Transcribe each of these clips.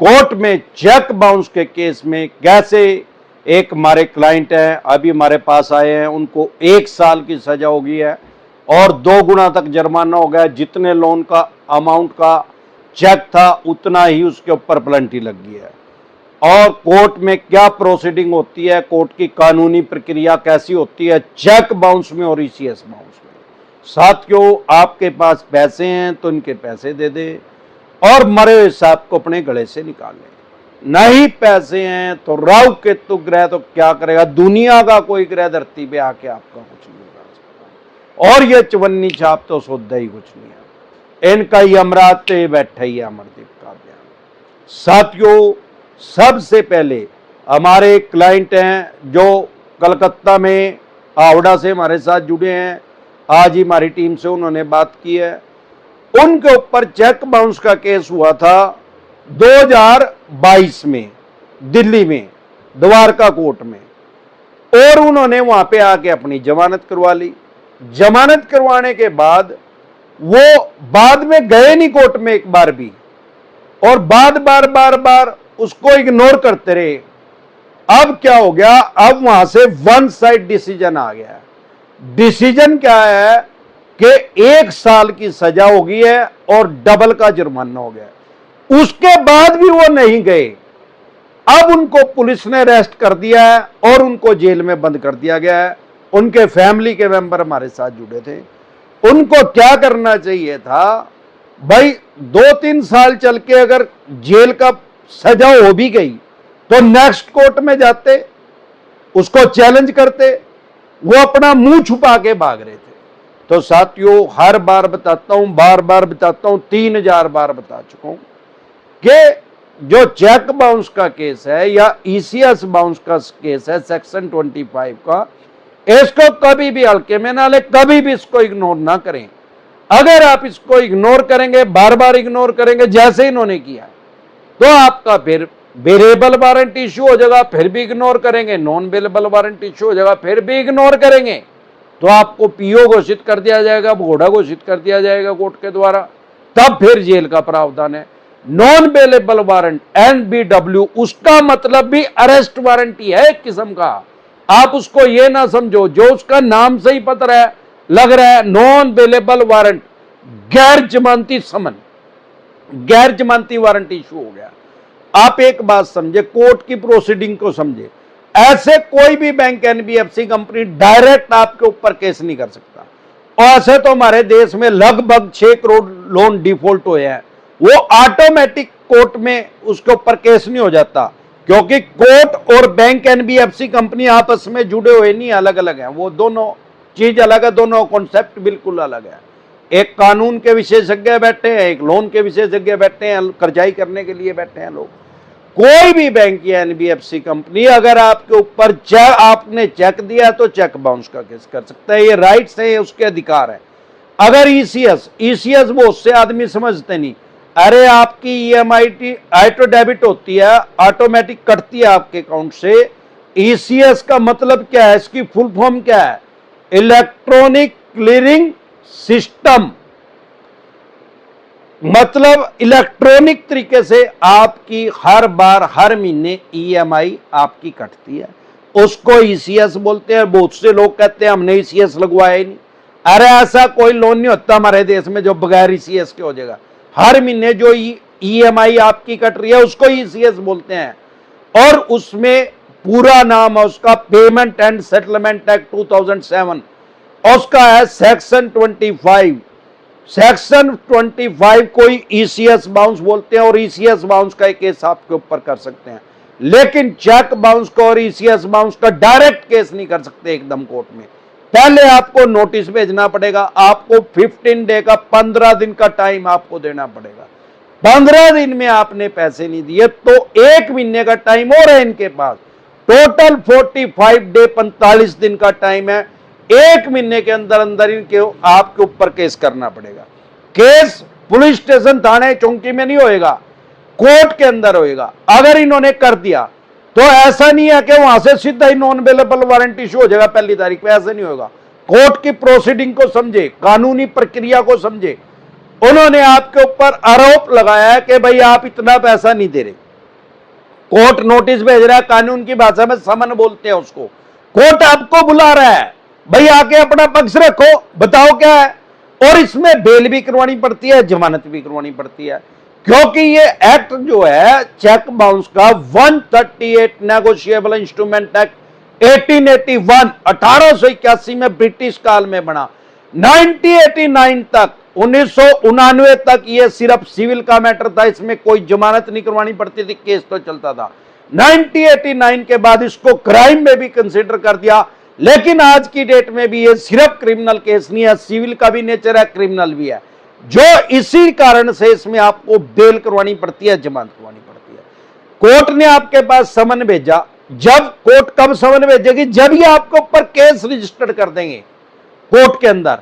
Court में cheque bounce के case में कैसे एक हमारे क्लाइंट हैं, अभी हमारे पास आए हैं, उनको 1 साल की सजा हो गई है और 2 गुना तक जुर्माना हो गया। जितने लोन का अमाउंट का चेक था उतना ही उसके ऊपर पेनल्टी लग गई है। और कोर्ट में क्या प्रोसीडिंग होती है, कोर्ट की कानूनी प्रक्रिया कैसी होती है चेक बाउंस में और ईसीएस बाउंस में। साथियों, आपके पास पैसे हैं तो इनके पैसे दे दे और मरे हुए सांप को अपने गले से निकाल ले। नहीं पैसे हैं तो राहु केतु ग्रह तो क्या करेगा, दुनिया का कोई ग्रह धरती पे आके आपका कुछ नहीं कर सकता। और ये चवन्नी छाप तो सौदा ही कुछ नहीं है, इनका यमराज पे बैठा ही है अमरदीप का बयान। साथियों, सबसे पहले हमारे क्लाइंट हैं जो कलकत्ता में हावड़ा से हमारे साथ जुड़े हैं, आज ही हमारी टीम से उन्होंने बात की है। उनके ऊपर चेक बाउंस का केस हुआ था 2022 में दिल्ली में द्वारका कोर्ट में, और उन्होंने वहां पे आके अपनी जमानत करवा ली। जमानत करवाने के बाद वो बाद में गए नहीं कोर्ट में एक बार भी, और बार उसको इग्नोर करते रहे। अब क्या हो गया, अब वहां से वन साइड डिसीजन आ गया। डिसीजन क्या है कि 1 साल की सजा हो गई है और डबल का जुर्माना हो गया। उसके बाद भी वो नहीं गए। अब उनको पुलिस ने अरेस्ट कर दिया है और उनको जेल में बंद कर दिया गया है। उनके फैमिली के मेंबर हमारे साथ जुड़े थे। उनको क्या करना चाहिए था भाई, 2-3 साल चल के अगर जेल का सजा हो भी गई तो नेक्स्ट कोर्ट में जाते, उसको चैलेंज करते। वो अपना मुंह छुपा के भाग रहे थे। तो साथियों, हर बार बताता हूं, बार बार बताता हूं, 3000 बार बता चुका हूं कि जो चेक बाउंस का केस है या ईसीएस बाउंस का केस है सेक्शन 25 का, इसको कभी भी हल्के में ना ले, कभी भी इसको इग्नोर ना करें। अगर आप इसको इग्नोर करेंगे, बार बार इग्नोर करेंगे जैसे इन्होंने किया, तो आपका फिर वेरिएबल वारंट इश्यू हो जाएगा, फिर भी इग्नोर करेंगे, नॉन वेरिएबल वारंट इश्यू हो जाएगा, फिर भी इग्नोर करेंगे, तो आपको पीओ घोषित कर दिया जाएगा, घोड़ा घोषित कर दिया जाएगा कोर्ट के द्वारा, तब फिर जेल का प्रावधान है। नॉन वेरिएबल वारंट NBW, उसका मतलब भी अरेस्ट वारंट ही है एक किस्म का। आप उसको ये ना समझो, जो उसका नाम से ही पता है लग रहा है नॉन वेरिएबल वारंट, गैर जमानती समन, गैर जमानती वारंट इशू हो गया। आप एक बात समझे, कोर्ट की प्रोसीडिंग को समझे। ऐसे कोई भी बैंक NBFC कंपनी डायरेक्ट आपके ऊपर केस नहीं कर सकता। और ऐसे तो हमारे देश में लगभग 6 करोड़ लोन डिफॉल्ट हुए हैं, वो ऑटोमेटिक कोर्ट में उसके ऊपर केस नहीं हो जाता, क्योंकि कोर्ट और बैंक NBFC कंपनी आपस में जुड़े हुए नहीं, अलग अलग हैं। वो दोनों चीज अलग है, दोनों कॉन्सेप्ट बिल्कुल अलग है। एक कानून के विशेषज्ञ बैठे हैं, एक लोन के विशेषज्ञ बैठे हैं, कर्जाई करने के लिए बैठे हैं लोग। कोई भी बैंक या NBFC कंपनी अगर आपके ऊपर आपने चेक दिया तो चेक बाउंस का केस कर सकता है, ये राइट्स है, उसके अधिकार है। अगर ईसीएस वो उससे आदमी समझते नहीं, अरे आपकी EMI ऑटो डेबिट होती है, ऑटोमेटिक कटती है आपके अकाउंट से। ईसीएस का मतलब क्या है, इसकी फुल फॉर्म क्या है, इलेक्ट्रॉनिक क्लियरिंग सिस्टम, मतलब इलेक्ट्रॉनिक तरीके से आपकी हर बार हर महीने EMI आपकी कटती है, उसको ईसीएस बोलते हैं। बहुत से लोग कहते हैं हमने ईसीएस लगवाया ही नहीं। अरे ऐसा कोई लोन नहीं होता हमारे देश में जो बगैर ईसीएस के हो जाएगा। हर महीने जो EMI आपकी कट रही है उसको ईसीएस बोलते हैं, और उसमें पूरा नाम है उसका पेमेंट एंड सेटलमेंट एक्ट 2007, उसका है सेक्शन 25। सेक्शन 25 कोई ईसीएस बाउंस बोलते हैं, और ईसीएस बाउंस का एक केस आपके ऊपर कर सकते हैं। लेकिन चेक बाउंस का और ईसीएस बाउंस का डायरेक्ट केस नहीं कर सकते एकदम कोर्ट में। पहले आपको नोटिस भेजना पड़ेगा, आपको 15 डे का 15 दिन का टाइम आपको देना पड़ेगा। 15 दिन में आपने पैसे नहीं दिए तो 1 महीने का टाइम और है इनके पास। टोटल 45 डे 45 दिन का टाइम है। 1 महीने के अंदर अंदर इनके आपके ऊपर केस करना पड़ेगा। केस पुलिस स्टेशन थाने चौकी में नहीं होएगा, कोर्ट के अंदर होएगा। अगर इन्होंने कर दिया तो ऐसा नहीं है कि वहां से सीधा ही नॉन अवेलेबल वारंट इशू हो जाएगा पहली तारीख पे, ऐसा नहीं होगा। कोर्ट की प्रोसीडिंग को समझे, कानूनी प्रक्रिया को समझे। उन्होंने आपके ऊपर आरोप लगाया है कि भाई आप इतना पैसा नहीं दे रहे, कोर्ट नोटिस भेज रहा है, कानून की भाषा में समन बोलते हैं उसको। कोर्ट आपको बुला रहा है, भाई आके अपना पक्ष रखो, बताओ क्या है। और इसमें बेल भी करवानी पड़ती है, जमानत भी करवानी पड़ती है, क्योंकि ये एक्ट जो है चेक बाउंस का 138 नेगोशिएबल इंस्ट्रूमेंट एक्ट 1881 1881 में ब्रिटिश काल में बना। 1989 तक 1999 तक ये सिर्फ सिविल का मैटर था, इसमें कोई जमानत नहीं करवानी पड़ती थी, केस तो चलता था। 1989 के बाद इसको क्राइम में भी कंसीडर कर दिया, लेकिन आज की डेट में भी ये सिर्फ क्रिमिनल केस नहीं है, सिविल का भी नेचर है, क्रिमिनल भी है, जो इसी कारण से इसमें आपको बेल करवानी पड़ती है, जमानत करवानी पड़ती है। कोर्ट ने आपके पास समन भेजा, जब कोर्ट कब समन भेजेगी, जब ये आपके ऊपर केस रजिस्टर कर देंगे कोर्ट के अंदर,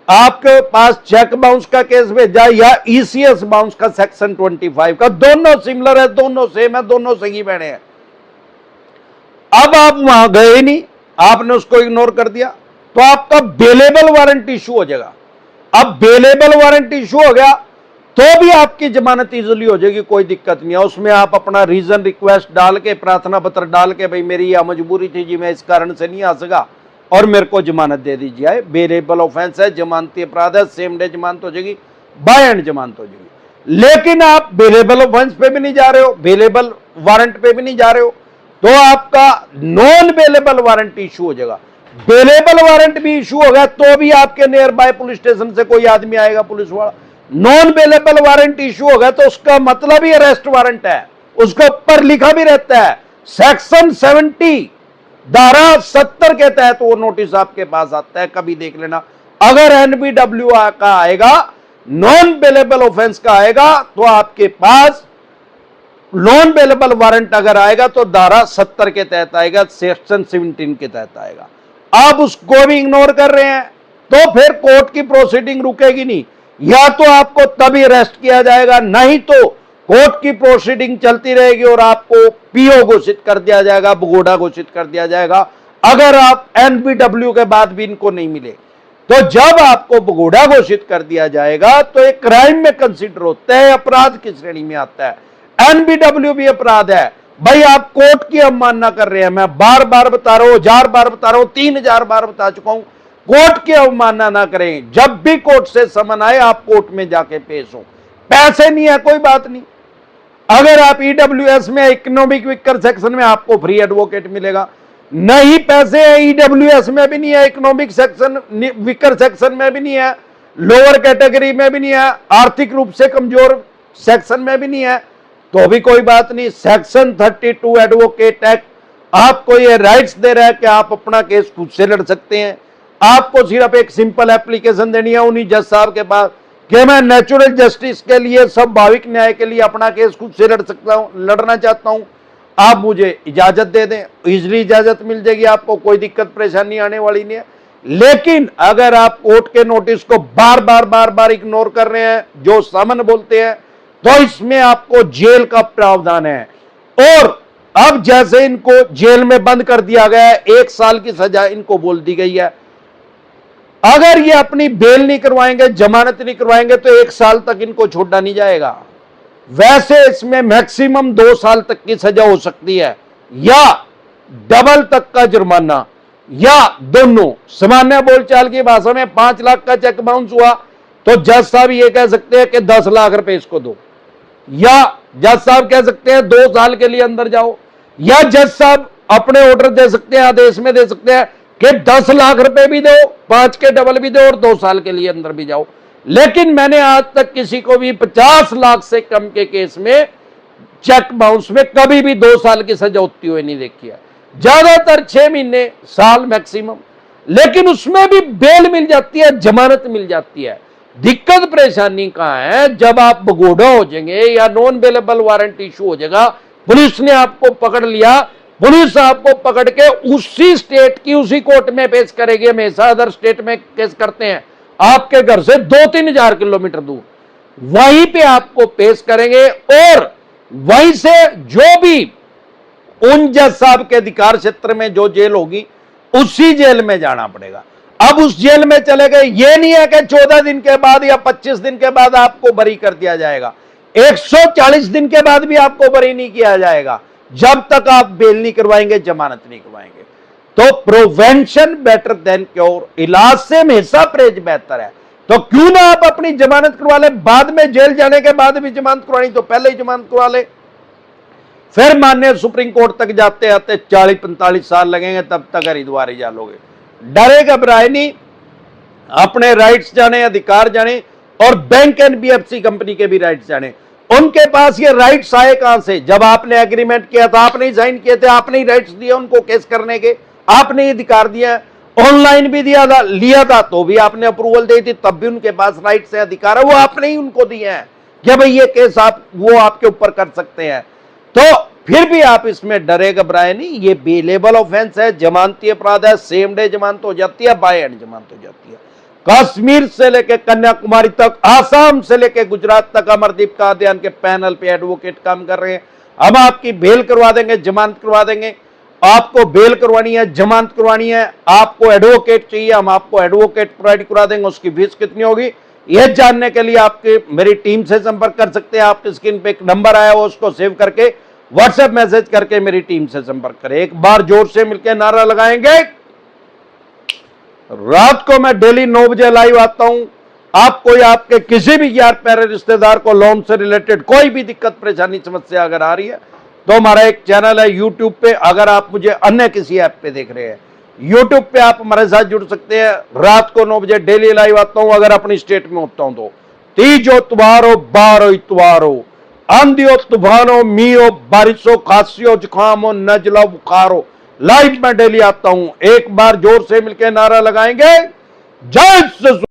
आपके पास चेक बाउंस का केस भेजा या ईसीएस बाउंस का सेक्शन 25 का, दोनों सिमिलर है, दोनों सेम है, दोनों सही बहने हैं। अब आप वहां गए नहीं, आपने उसको इग्नोर कर दिया, तो आपका बेलेबल वारंट इशू हो जाएगा। अब बेलेबल वारंट इशू हो गया तो भी आपकी जमानत इजीली हो जाएगी, कोई दिक्कत नहीं है। उसमें आप अपना रीजन रिक्वेस्ट डाल के, प्रार्थना पत्र डाल के, भाई मेरी यह मजबूरी थी जी, मैं इस कारण से नहीं आ सका और मेरे को जमानत दे दीजिए। बेलेबल ऑफेंस है, जमानती अपराध है, सेम डे जमानत हो जाएगी, बाय एंड जमानत हो जाएगी। लेकिन आप बेलेबल ऑफेंस पे भी नहीं जा रहे हो, बेलेबल वारंट पे भी नहीं जा रहे हो, तो आपका नॉन बेलेबल वारंट इशू हो जाएगा। बेलेबल वारंट भी इशू होगा तो भी आपके नियर बाय पुलिस स्टेशन से कोई आदमी आएगा, पुलिस वाला। नॉन बेलेबल वारंट इशू होगा तो उसका मतलब ही अरेस्ट वारंट है, उसके ऊपर लिखा भी रहता है सेक्शन 70 धारा 70 के तहत वो नोटिस आपके पास आता है, कभी देख लेना। अगर एनबीडब्ल्यू का आएगा, नॉन बेलेबल ऑफेंस का आएगा, तो आपके पास नॉन बेलेबल वारंट अगर आएगा तो धारा 70 के तहत आएगा, सेक्शन 17 के तहत आएगा। आप उसको भी इग्नोर कर रहे हैं तो फिर कोर्ट की प्रोसीडिंग रुकेगी नहीं, या तो आपको तभी अरेस्ट किया जाएगा, नहीं तो कोर्ट की प्रोसीडिंग चलती रहेगी और आपको पीओ घोषित कर दिया जाएगा, भगोड़ा घोषित कर दिया जाएगा, अगर आप एनबीडब्ल्यू के बाद भी इनको नहीं मिले। तो जब आपको भगोड़ा घोषित कर दिया जाएगा तो एक क्राइम में कंसीडर होता है, अपराध की श्रेणी में आता है। एनबीडब्ल्यू भी अपराध है भाई, आप कोर्ट की अवमानना कर रहे हैं। मैं बार बार बता रहा हूं, 1000 बार बता रहा हूं, 3000 बार बता चुका हूं, कोर्ट की अवमानना ना करें। जब भी कोर्ट से समन आए आप कोर्ट में जाके पेश हो। पैसे नहीं है कोई बात नहीं, अगर आप ईडब्ल्यूएस में इकोनॉमिक विकर सेक्शन में आपको फ्री एडवोकेट मिलेगा, नहीं पैसे है ईडब्ल्यूएस में भी नहीं है, इकोनॉमिक सेक्शन विकर सेक्शन में भी नहीं है, लोअर कैटेगरी में भी नहीं है, आर्थिक रूप से कमजोर सेक्शन में भी नहीं है, तो भी कोई बात नहीं। सेक्शन 32 एडवोकेट एक्ट आपको ये राइट्स दे रहा है कि आप अपना केस खुद से लड़ सकते हैं। आपको सिर्फ एक सिंपल एप्लीकेशन देनी है उन्हीं जज साहब के पास कि मैं नेचुरल जस्टिस के लिए, स्वाभाविक न्याय के लिए अपना केस खुद से लड़ सकता हूं, लड़ना चाहता हूं, आप मुझे इजाजत दे दें। इजली इजाजत मिल जाएगी, आपको कोई दिक्कत परेशानी आने वाली नहीं है। लेकिन अगर आप कोर्ट के नोटिस को बार बार इग्नोर कर रहे हैं, जो समन बोलते हैं, तो इसमें आपको जेल का प्रावधान है। और अब जैसे इनको जेल में बंद कर दिया गया है, 1 साल की सजा इनको बोल दी गई है। अगर ये अपनी बेल नहीं करवाएंगे, जमानत नहीं करवाएंगे, तो 1 साल तक इनको छोड़ा नहीं जाएगा। वैसे इसमें मैक्सिमम 2 साल तक की सजा हो सकती है, या डबल तक का जुर्माना, या दोनों। सामान्य बोलचाल की भाषा में 5 लाख का चेक बाउंस हुआ तो जज साहब ये कह सकते हैं कि 10 लाख रुपए इसको दो, या जज साहब कह सकते हैं 2 साल के लिए अंदर जाओ, या जज साहब अपने ऑर्डर दे सकते हैं, आदेश में दे सकते हैं कि 10 लाख रुपए भी दो, 5 के डबल भी दो और 2 साल के लिए अंदर भी जाओ। लेकिन मैंने आज तक किसी को भी 50 लाख से कम के केस में चेक बाउंस में कभी भी 2 साल की सजा होती हुई नहीं देखी है, ज्यादातर 6 महीने, साल मैक्सिमम। लेकिन उसमें भी बेल मिल जाती है, जमानत मिल जाती है। दिक्कत परेशानी कहां है, जब आप भगोड़ा हो जाएंगे या नॉन बेलेबल वारंट इशू हो जाएगा, पुलिस ने आपको पकड़ लिया, पुलिस आपको पकड़ के उसी स्टेट की उसी कोर्ट में पेश करेगी। हमेशा अदर स्टेट में केस करते हैं, आपके घर से 2-3 हजार किलोमीटर दूर, वहीं पे आपको पेश करेंगे और वहीं से जो भी उन जज साहब के अधिकार क्षेत्र में जो जेल होगी उसी जेल में जाना पड़ेगा। अब उस जेल में चले गए, ये नहीं है कि 14 दिन के बाद या 25 दिन के बाद आपको बरी कर दिया जाएगा, 140 दिन के बाद भी आपको बरी नहीं किया जाएगा। जब तक आप बेल नहीं करवाएंगे, जमानत नहीं करवाएंगे। तो प्रिवेंशन बेटर देन क्योर, इलाज से हमेशा परहेज बेहतर है। तो क्यों ना आप अपनी जमानत करवा ले, बाद में जेल जाने के बाद भी जमानत करवानी तो पहले ही जमानत करवा ले। फिर माननीय सुप्रीम कोर्ट तक जाते आते 40-45 साल लगेंगे, तब तक हरिद्वार ही जालोगे। डरे घबराए नहीं, अपने राइट्स जाने, अधिकार जाने, और बैंक एनबीएफसी कंपनी के भी राइट्स जाने। उनके पास ये राइट्स आए कहां से? जब आपने एग्रीमेंट किया था, आपने ही साइन किए थे, आपने ही राइट्स दिए उनको केस करने के, आपने ही अधिकार दिया, ऑनलाइन भी दिया था, लिया था तो भी आपने अप्रूवल दी थी, तब भी उनके पास राइट्स है, अधिकार है, वो आपने ही उनको दिए हैं कि भाई ये केस आप वो आपके ऊपर कर सकते हैं। तो फिर भी आप इसमें डरे घबराए नहीं, ये बेलेबल ऑफेंस है, जमानती अपराध है, सेम डे जमानत हो जाती है, बाय एंड जमानत हो जाती है। कश्मीर से लेकर कन्याकुमारी तक, आसाम से लेकर गुजरात तक अमरदीप कादियान के पैनल पे एडवोकेट काम कर रहे हैं। हम आपकी बेल करवा देंगे, जमानत करवा देंगे। आपको बेल करवानी है, जमानत करवानी है, आपको एडवोकेट चाहिए, हम आपको एडवोकेट प्रोवाइड करा देंगे। उसकी फीस कितनी होगी यह जानने के लिए आपके मेरी टीम से संपर्क कर सकते हैं। आपकी स्क्रीन पे एक नंबर आया हो, उसको सेव करके व्हाट्सएप मैसेज करके मेरी टीम से संपर्क करें। एक बार जोर से मिलकर नारा लगाएंगे। रात को मैं डेली 9 बजे लाइव आता हूं। आपको या आपके किसी भी यार प्यारे रिश्तेदार को लोन से रिलेटेड कोई भी दिक्कत परेशानी समस्या अगर आ रही है तो हमारा एक चैनल है यूट्यूब पे। अगर आप मुझे अन्य किसी ऐप पे देख रहे हैं, यूट्यूब पे आप हमारे साथ जुड़ सकते हैं। रात को 9 बजे डेली लाइव आता हूं, अगर अपनी स्टेट में होता हूं तो। तीजो त्वारो, बारो इतवारो, आंधियो तूफानो, मीओ बारिशो, खांसियो जुकामो, नजला बुखारो, लाइव में डेली आता हूं। एक बार जोर से मिलकर नारा लगाएंगे, जय श्री